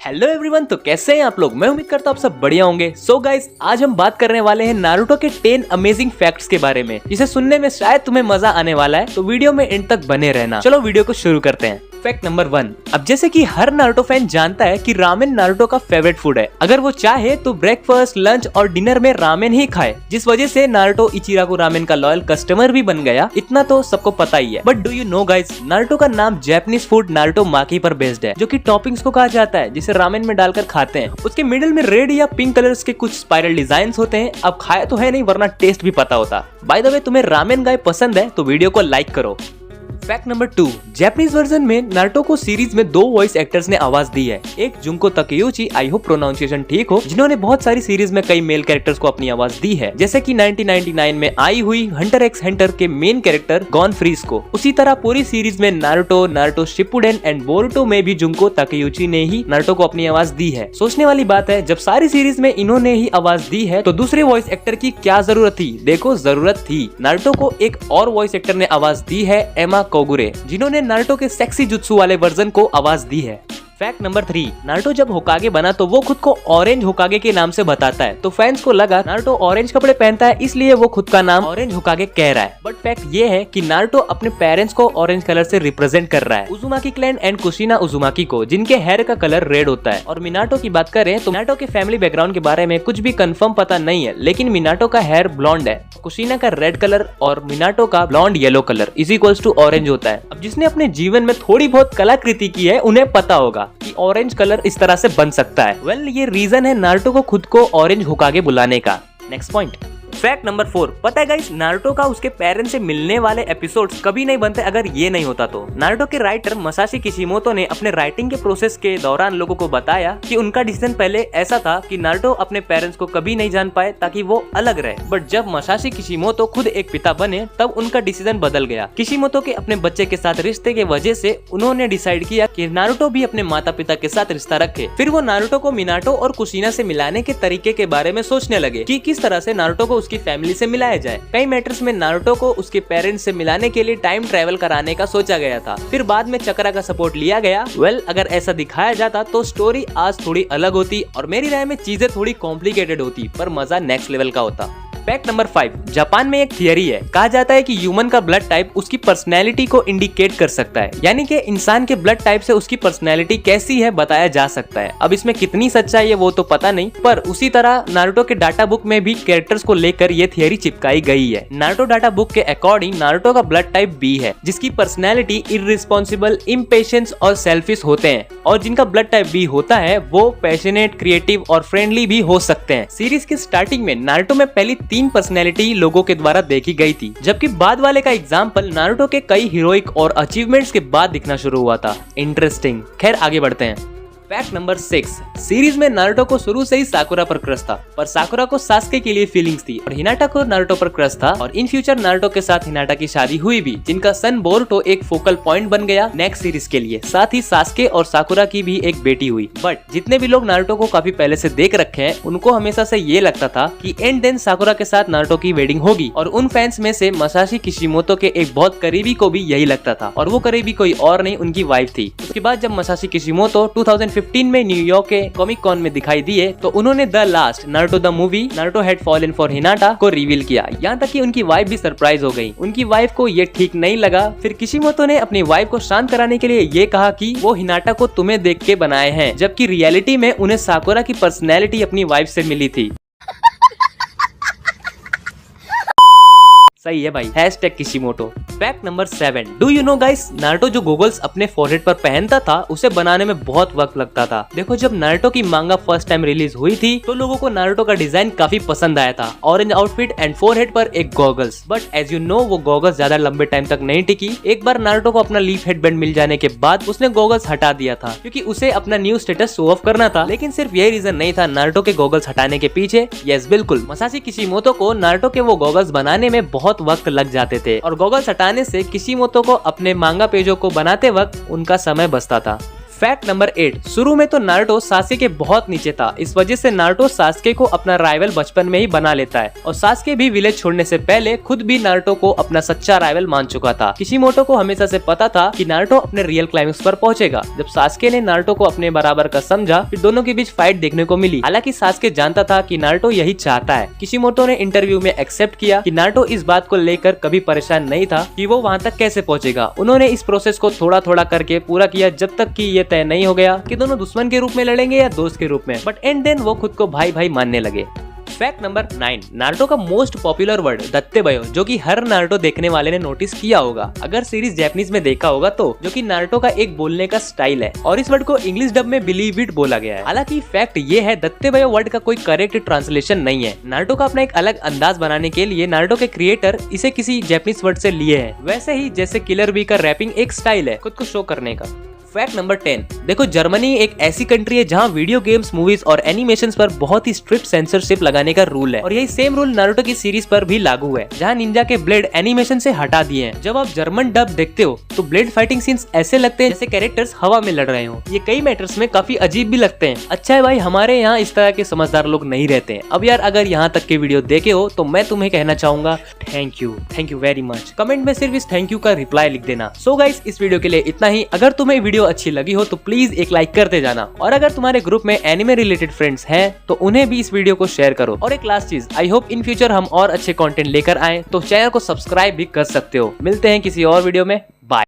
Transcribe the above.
Hello everyone, तो कैसे हैं आप लोग। मैं उम्मीद करता हूँ आप सब बढ़िया होंगे। सो गाइस, आज हम बात करने वाले हैं नारुतो के 10 अमेजिंग फैक्ट्स के बारे में, जिसे सुनने में शायद तुम्हें मजा आने वाला है। तो वीडियो में एंड तक बने रहना। चलो वीडियो को शुरू करते हैं। Fact number 1। अब जैसे कि हर नारुतो फैन जानता है कि रामेन नारुतो का फेवरेट फूड है। अगर वो चाहे तो ब्रेकफास्ट, लंच और डिनर में रामेन ही खाए, जिस वजह से नारुतो इचिराकु रामेन का लॉयल कस्टमर भी बन गया। इतना तो सबको पता ही है। But do you know guys, Naruto का नाम जापानीज फूड नारुतो माकी पर बेस्ड है, जो कि टॉपिंग्स को कहा जाता है, जिसे रामेन में डालकर खाते हैं। उसके मिडिल में रेड या पिंक कलर्स के कुछ स्पाइरल डिजाइन होते हैं। अब खाया तो है नहीं, वरना टेस्ट भी पता होता। बाय द वे, तुम्हें रामेन गाय पसंद है तो वीडियो को लाइक करो। Fact number 2। जापानीज वर्जन में नारुतो को सीरीज में 2 वॉइस एक्टर्स ने आवाज दी है। एक जुंको तकेयुची, आई होप प्रोनाउंसिएशन ठीक हो, जिन्होंने बहुत सारी सीरीज में कई मेल कैरेक्टर्स को अपनी आवाज दी है, जैसे कि 1999 में आई हुई हंटर एक्स हंटर के मेन कैरेक्टर गॉन फ्रीज को। उसी तरह पूरी सीरीज में Naruto, Naruto Shippuden and Boruto में भी जुंको तकेयुची ने ही नारुतो को अपनी आवाज दी है। सोचने वाली बात है, जब सारी सीरीज में इन्होंने ही आवाज दी है तो दूसरे वॉइस एक्टर की क्या जरूरत थी। देखो, जरूरत थी। नारुतो को एक और वॉइस एक्टर ने आवाज दी है, एमा कोगुरे, जिन्होंने नारुतो के सेक्सी जुत्सु वाले वर्जन को आवाज दी है। Fact number 3। नारुतो जब होकागे बना तो वो खुद को ऑरेंज होकागे के नाम से बताता है, तो फैंस को लगा नारुतो ऑरेंज कपड़े पहनता है, इसलिए वो खुद का नाम ऑरेंज होकागे कह रहा है। बट फैक्ट ये है कि नारुतो अपने पेरेंट्स को ऑरेंज कलर से रिप्रेजेंट कर रहा है, उजुमाकी क्लैन एंड कुशिना उजुमाकी को, जिनके हेयर का कलर रेड होता है। और मिनाटो की बात करें तो मिनाटो के फैमिली बैकग्राउंड के बारे में कुछ भी कंफर्म पता नहीं है, लेकिन मिनाटो का हेयर ब्लॉन्ड है, कुशिना का रेड कलर और मिनाटो का blonde yellow colour is equals to orange होता है। अब जिसने अपने जीवन में थोड़ी बहुत कलाकृति की है, उन्हें पता होगा कि ऑरेंज कलर इस तरह से बन सकता है। वेल, ये रीजन है नारुतो को खुद को ऑरेंज होकागे बुलाने का। Next point. Fact number 4। पता है गाइस, नारुतो का उसके पेरेंट्स से मिलने वाले एपिसोड्स कभी नहीं बनते अगर ये नहीं होता तो। नारुतो के राइटर मसाशी किशिमोतो ने अपने राइटिंग के प्रोसेस के दौरान लोगों को बताया कि उनका डिसीजन पहले ऐसा था कि नारुतो अपने पेरेंट्स को कभी नहीं जान पाए ताकि वो अलग रहे। बट जब मसाशी किशिमोतो खुद एक पिता बने, तब उनका डिसीजन बदल गया। किशिमोतो के अपने बच्चे के साथ रिश्ते के वजह से उन्होंने डिसाइड किया कि नारुतो भी अपने माता पिता के साथ रिश्ता रखे। फिर वो नारुतो को मिनाटो और कुशिना से मिलाने के तरीके के बारे में सोचने लगे कि किस तरह से नारुतो को उसकी फैमिली से मिलाया जाए। कई मैटर्स में नारुतो को उसके पेरेंट्स से मिलाने के लिए टाइम ट्रेवल कराने का सोचा गया था, फिर बाद में चक्रा का सपोर्ट लिया गया। वेल, अगर ऐसा दिखाया जाता तो स्टोरी आज थोड़ी अलग होती और मेरी राय में चीजें थोड़ी कॉम्प्लिकेटेड होती, पर मजा नेक्स्ट लेवल का होता। Fact number 5। जापान में एक थियरी है, कहा जाता है कि ह्यूमन का ब्लड टाइप उसकी पर्सनैलिटी को इंडिकेट कर सकता है, यानी कि इंसान के ब्लड टाइप से उसकी पर्सनैलिटी कैसी है बताया जा सकता है। अब इसमें कितनी सच्चाई है वो तो पता नहीं, पर उसी तरह नारुतो के डाटा बुक में भी कैरेक्टर्स को लेकर ये थियरी चिपकाई गई है। नारुतो डाटा बुक के अकॉर्डिंग नारुतो का ब्लड टाइप बी है, जिसकी पर्सनैलिटी इररिस्पॉन्सिबल, इम्पेशेंस और सेल्फिश होते हैं। और जिनका ब्लड टाइप बी होता है वो पैशनेट, क्रिएटिव और फ्रेंडली भी हो सकते हैं। सीरीज की स्टार्टिंग में नारुतो में पहली 3 पर्सनैलिटी लोगों के द्वारा देखी गई थी, जबकि बाद वाले का एग्जाम्पल नारुतो के कई हीरोइक और अचीवमेंट्स के बाद दिखना शुरू हुआ था। इंटरेस्टिंग। खैर, आगे बढ़ते हैं। Fact number 6। सीरीज में नारुतो को शुरू से ही साकुरा पर क्रश था, पर साकुरा को सास्के के लिए फीलिंग्स थी और हिनाटा को नारुतो पर क्रश था। और इन फ्यूचर नारुतो के साथ हिनाटा की शादी हुई भी, जिनका सन बोरुतो एक फोकल पॉइंट बन गया नेक्स्ट सीरीज के लिए। साथ ही सास्के और साकुरा की भी एक बेटी हुई। बट जितने भी लोग नारुतो को काफी पहले से देख रखे हैं, उनको हमेशा से ये लगता था कि एंड देन साकुरा के साथ नारुतो की वेडिंग होगी। और उन फैंस में से मसाशी किशिमोतो के एक बहुत करीबी को भी यही लगता था, और वो करीबी कोई और नहीं, उनकी वाइफ थी। उसके बाद जब मसाशी किशिमोतो 2015 में न्यूयॉर्क के कॉमिक कॉन में दिखाई दिए, तो उन्होंने the last Naruto the movie Naruto had fallen for Hinata को रिवील किया। यहाँ तक कि उनकी वाइफ भी सरप्राइज हो गई। उनकी वाइफ को ये ठीक नहीं लगा। फिर किशिमोतो ने अपनी वाइफ को शांत कराने के लिए ये कहा कि वो हिनाटा को तुम्हें देख के बनाए हैं, जबकि रियलिटी में उन्हें साकुरा की पर्सनैलिटी अपनी वाइफ से मिली थी। सही है भाई, #Kishimoto. Fact number 7। Do you know guys, Naruto जो गोगल्स अपने फोरहेड पर पहनता था, उसे बनाने में बहुत वक्त लगता था। देखो, जब नारुतो की मांगा फर्स्ट टाइम रिलीज हुई थी तो लोगों को नारुतो का डिजाइन काफी पसंद आया था, ऑरेंज आउटफिट एंड फोरहेड पर एक goggles. But as you know, वो गॉगल्स ज्यादा लंबे टाइम तक नहीं टिकी। एक बार नारुतो को अपना लीफ हेडबैंड मिल जाने के बाद उसने गॉगल्स हटा दिया था, क्योंकि उसे अपना न्यू स्टेटस शो ऑफ करना था। लेकिन सिर्फ यही रीजन नहीं था नारुतो के गॉगल्स हटाने के पीछे। यस, बिल्कुल, मसाशी किशिमोतो को नारुतो के वो गॉगल्स बनाने में बहुत वक्त लग जाते थे, और गॉगल्स हटाने से किशिमोतो को अपने मांगा पेजों को बनाते वक्त उनका समय बचता था। फैक्ट नंबर 8, शुरू में तो नारुतो सास्के के बहुत नीचे था। इस वजह से नारुतो सास्के को अपना राइवल बचपन में ही बना लेता है और सास्के भी विलेज छोड़ने से पहले खुद भी नारुतो को अपना सच्चा राइवल मान चुका था। किशिमोटो को हमेशा से पता था कि नारुतो अपने रियल क्लाइमेक्स पर पहुंचेगा। जब सास्के ने नारुतो को अपने बराबर का समझा, फिर दोनों के बीच फाइट देखने को मिली। हालांकि सास्के जानता था कि नारुतो यही चाहता है। किशिमोटो ने इंटरव्यू में एक्सेप्ट किया कि नारुतो इस बात को लेकर कभी परेशान नहीं था कि वो वहाँ तक कैसे पहुँचेगा। उन्होंने इस प्रोसेस को थोड़ा थोड़ा करके पूरा किया जब तक कि ये तय नहीं हो गया कि दोनों दुश्मन के रूप में लड़ेंगे या दोस्त के रूप में। बट एंड देन वो खुद को भाई भाई मानने लगे। फैक्ट नंबर 9, नारुतो का मोस्ट पॉपुलर वर्ड दत्तेबयो, जो कि हर नारुतो देखने वाले ने नोटिस किया होगा अगर सीरीज जैपनीज में देखा होगा तो, जो कि नारुतो का एक बोलने का स्टाइल है और इस वर्ड को इंग्लिश डब में बिलीव इट बोला गया है। हालांकि फैक्ट ये है, दत्तेबयो वर्ड का कोई करेक्ट ट्रांसलेशन नहीं है। नारुतो का अपना एक अलग अंदाज बनाने के लिए नारुतो के क्रिएटर इसे किसी जैपनीज वर्ड से लिए हैं, वैसे ही जैसे किलर बी का रैपिंग एक स्टाइल है खुद को शो करने का। फैक्ट नंबर 10, देखो जर्मनी एक ऐसी कंट्री है जहां वीडियो गेम्स, मूवीज और एनिमेशंस पर बहुत ही स्ट्रिक्ट सेंसरशिप लगाने का रूल है और यही सेम रूल नारुतो की सीरीज पर भी लागू है, जहां निंजा के ब्लेड एनिमेशन से हटा दिए हैं। जब आप जर्मन डब देखते हो तो ब्लेड फाइटिंग सीन्स ऐसे लगते हैं जैसे कैरेक्टर्स हवा में लड़ रहे हो। ये कई मैटर्स में काफी अजीब भी लगते हैं। अच्छा है भाई, हमारे यहाँ इस तरह के समझदार लोग नहीं रहते हैं। अब यार अगर यहाँ तक के वीडियो देखे हो तो मैं तुम्हें कहना चाहूंगा thank you very much. Comment में सिर्फ इस थैंक यू का रिप्लाई लिख देना। सो गाइस, इस वीडियो के लिए इतना ही। अगर तुम्हें वीडियो अच्छी लगी हो तो प्लीज एक लाइक करते जाना और अगर तुम्हारे ग्रुप में एनिमे रिलेटेड फ्रेंड्स हैं तो उन्हें भी इस वीडियो को शेयर करो। और एक लास्ट चीज, आई होप इन फ्यूचर हम और अच्छे कंटेंट लेकर आए, तो चैनल को सब्सक्राइब भी कर सकते हो। मिलते हैं किसी और वीडियो में।